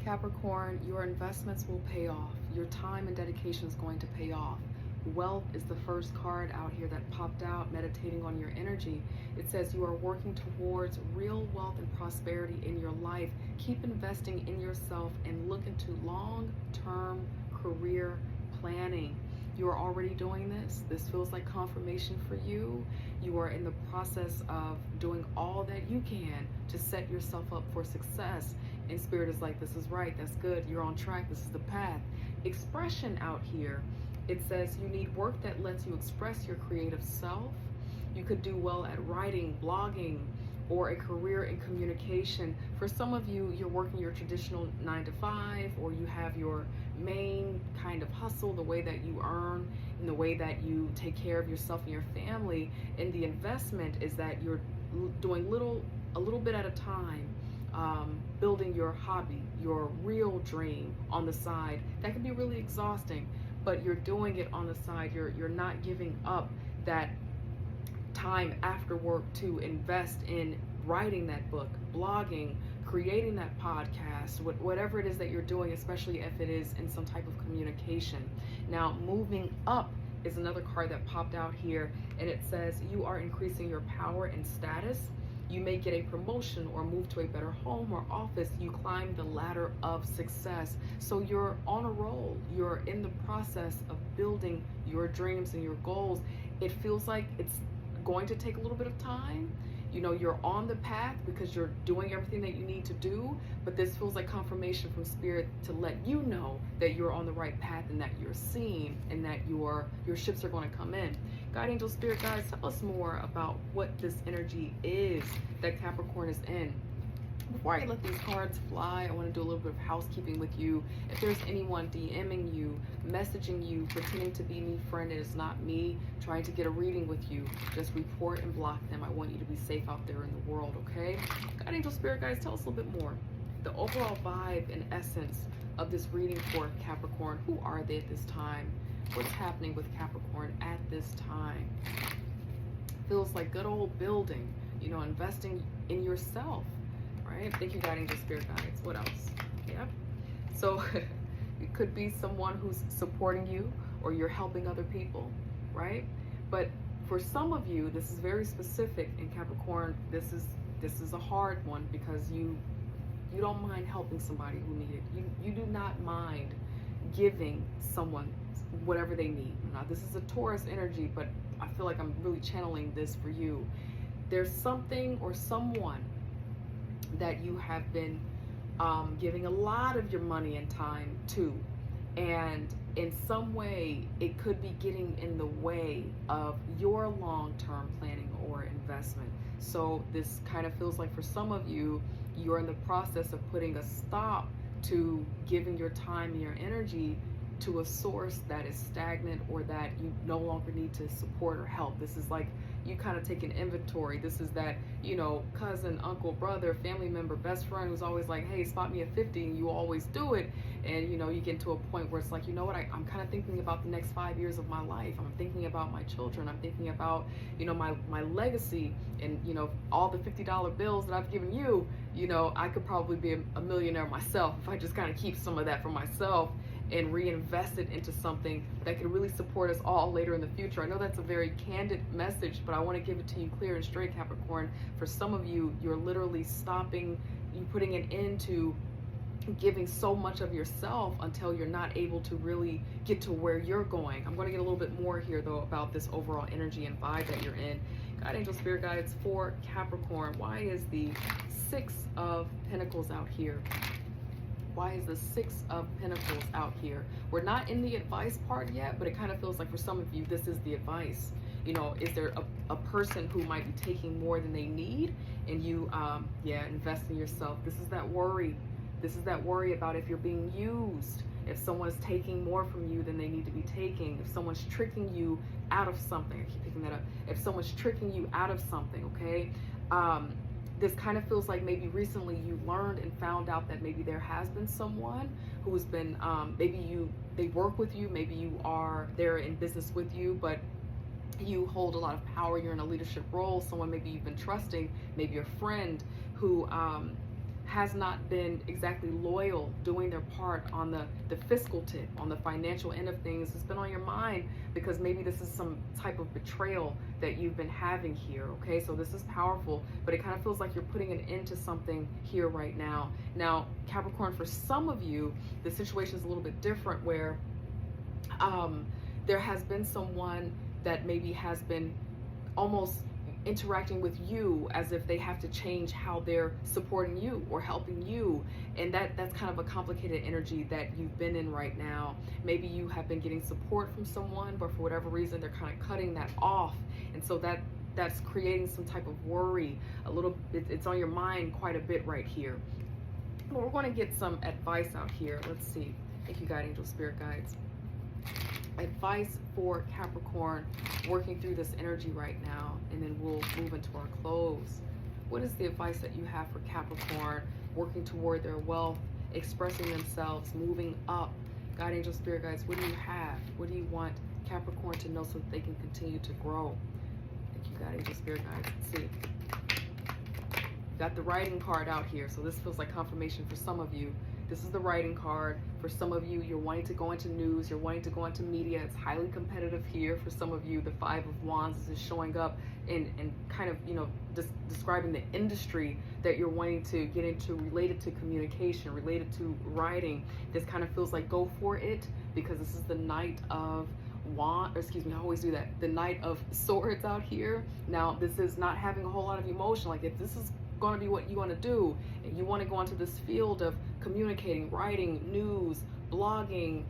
Capricorn, your investments will pay off. Your time and dedication is going to pay off. Wealth is the first card out here that popped out, meditating on your energy. It says you are working towards real wealth and prosperity in your life. Keep investing in yourself and look into long-term career planning. You are already doing this. This feels like confirmation for you. You are in the process of doing all that you can to set yourself up for success. And Spirit is like, this is right, that's good, you're on track, this is the path. Expression out here, it says you need work that lets you express your creative self. You could do well at writing, blogging, or a career in communication. For some of you, you're working your traditional 9 to 5, or you have your main kind of hustle, the way that you earn and the way that you take care of yourself and your family. And the investment is that you're doing a little bit at a time, building your hobby, your real dream on the side. That can be really exhausting, but you're doing it on the side. You're not giving up that time after work to invest in writing that book, blogging, creating that podcast, whatever it is that you're doing, especially if it is in some type of communication. Now, moving up is another card that popped out here, and it says you are increasing your power and status. You may get a promotion or move to a better home or office. You climb the ladder of success. So you're on a roll. You're in the process of building your dreams and your goals. It feels like it's going to take a little bit of time. You know, you're on the path because you're doing everything that you need to do, but this feels like confirmation from Spirit to let you know that you're on the right path and that you're seen and that your ships are going to come in. God, angel, spirit guides, tell us more about what this energy is that Capricorn is in. Before I let these cards fly, I want to do a little bit of housekeeping with you. If there's anyone DMing you, messaging you, pretending to be me, friend, it is not me, trying to get a reading with you, just report and block them. I want you to be safe out there in the world, okay? God, angel, spirit guides, tell us a little bit more. The overall vibe and essence of this reading for Capricorn. Who are they at this time? What's happening with Capricorn at this time? Feels like good old building, you know, investing in yourself. Right? Thank you, God, angel, spirit guides. What else? Yep. So it could be someone who's supporting you, or you're helping other people, right? But for some of you, this is very specific. In Capricorn, this is a hard one because you don't mind helping somebody who needs it. You do not mind giving someone whatever they need. Now, this is a Taurus energy, but I feel like I'm really channeling this for you. There's something or someone that you have been giving a lot of your money and time to, and in some way it could be getting in the way of your long-term planning or investment. So this kind of feels like for some of you, you're in the process of putting a stop to giving your time and your energy to a source that is stagnant or that you no longer need to support or help. This is like you kind of take an inventory. This is that, you know, cousin, uncle, brother, family member, best friend who's always like, hey, spot me at 50, and you always do it. And, you know, you get to a point where it's like, you know what, I'm kind of thinking about the next 5 years of my life. I'm thinking about my children. I'm thinking about, you know, my legacy, and, you know, all the $50 bills that I've given you. You know, I could probably be a millionaire myself if I just kind of keep some of that for myself and reinvest it into something that could really support us all later in the future. I know that's a very candid message, but I want to give it to you clear and straight, Capricorn. For some of you, you're literally stopping, you putting an end to giving so much of yourself until you're not able to really get to where you're going. I'm going to get a little bit more here, though, about this overall energy and vibe that you're in. God, angel, spirit guides for Capricorn. Why is the Six of Pentacles out here? Why is the Six of Pentacles out here? We're not in the advice part yet, but it kind of feels like for some of you, this is the advice. You know, is there a person who might be taking more than they need, and you, invest in yourself? This is that worry. This is that worry about if you're being used, if someone's taking more from you than they need to be taking, if someone's tricking you out of something. I keep picking that up. If someone's tricking you out of something, okay? This kind of feels like maybe recently you learned and found out that maybe there has been someone who has been, they work with you, maybe they're in business with you, but you hold a lot of power, you're in a leadership role, someone maybe you've been trusting, maybe a friend who has not been exactly loyal, doing their part on the fiscal tip, on the financial end of things. It's been on your mind because maybe this is some type of betrayal that you've been having here, okay? So this is powerful, but it kind of feels like you're putting an end to something here right now. Now, Capricorn, for some of you, the situation is a little bit different where there has been someone that maybe has been almost interacting with you as if they have to change how they're supporting you or helping you, and that's kind of a complicated energy that you've been in right now. Maybe you have been getting support from someone, but for whatever reason they're kind of cutting that off, and so that's creating some type of worry. It's on your mind quite a bit right here. But we're going to get some advice out here. Let's see. Thank you, God, angel, spirit guides. Advice for Capricorn working through this energy right now, and then we'll move into our close. What is the advice that you have for Capricorn working toward their wealth, expressing themselves, moving up? God, angel, spirit guides, what do you have? What do you want Capricorn to know so that they can continue to grow? Thank you, God, angel, spirit guides. Let's see. Got the writing card out here, so this feels like confirmation for some of you. This is the writing card. For some of you, you're wanting to go into news, you're wanting to go into media. It's highly competitive here. For some of you, the Five of Wands is showing up and kind of, describing the industry that you're wanting to get into related to communication, related to writing. This kind of feels like go for it, because this is the Knight of I always do that. The Knight of Swords out here. Now, this is not having a whole lot of emotion. Like, if this is going to be what you want to do, and you want to go into this field of communicating, writing, news, blogging,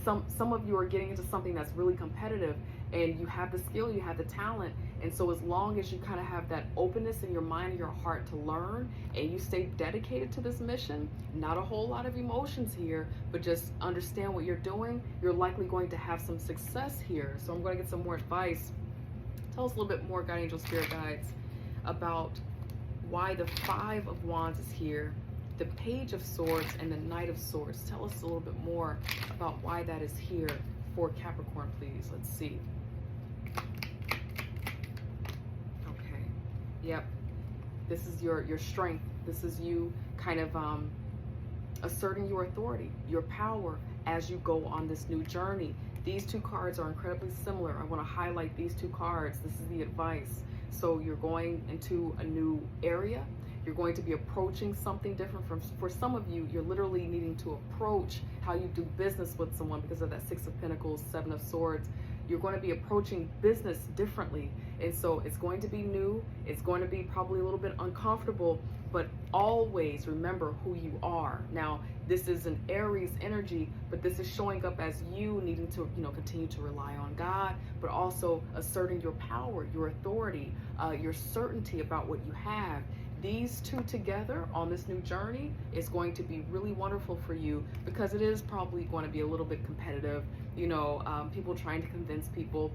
some of you are getting into something that's really competitive, and you have the skill, you have the talent, and so as long as you kind of have that openness in your mind and your heart to learn, and you stay dedicated to this mission, not a whole lot of emotions here, but just understand what you're doing, you're likely going to have some success here. So I'm going to get some more advice. Tell us a little bit more, God, angel, spirit guides, about why the Five of Wands is here, the Page of Swords, and the Knight of Swords. Tell us a little bit more about why that is here for Capricorn, please. Let's see. Okay. Yep. This is your strength. This is you kind of asserting your authority, your power as you go on this new journey. These two cards are incredibly similar. I want to highlight these two cards. This is the advice. So you're going into a new area. You're going to be approaching something different. For some of you, you're literally needing to approach how you do business with someone because of that Six of Pentacles, Seven of Swords. You're going to be approaching business differently. And so it's going to be new. It's going to be probably a little bit uncomfortable, but always remember who you are. Now, this is an Aries energy, but this is showing up as you needing to, continue to rely on God, but also asserting your power, your authority, your certainty about what you have. These two together on this new journey is going to be really wonderful for you, because it is probably going to be a little bit competitive. People trying to convince people.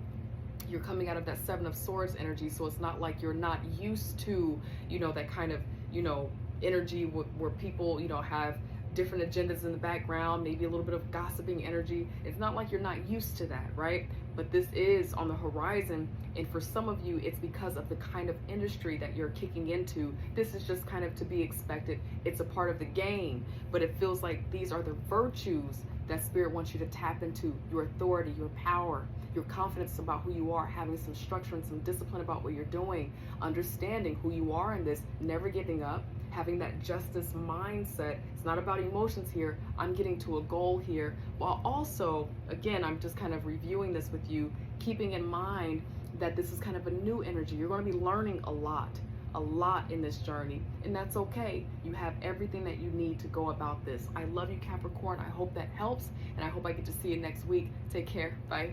You're coming out of that Seven of Swords energy, so it's not like you're not used to, that kind of, energy where people, have different agendas in the background, maybe a little bit of gossiping energy. It's not like you're not used to that, right? But this is on the horizon, and for some of you, it's because of the kind of industry that you're kicking into. This is just kind of to be expected. It's a part of the game, but it feels like these are the virtues that Spirit wants you to tap into: your authority, your power, your confidence about who you are, having some structure and some discipline about what you're doing, understanding who you are in this, never giving up, having that justice mindset. It's not about emotions here. I'm getting to a goal here, while also, again, I'm just kind of reviewing this with you, keeping in mind that this is kind of a new energy. You're going to be learning a lot in this journey, and that's okay. You have everything that you need to go about this. I love you, Capricorn. I hope that helps, and I hope I get to see you next week. Take care. Bye.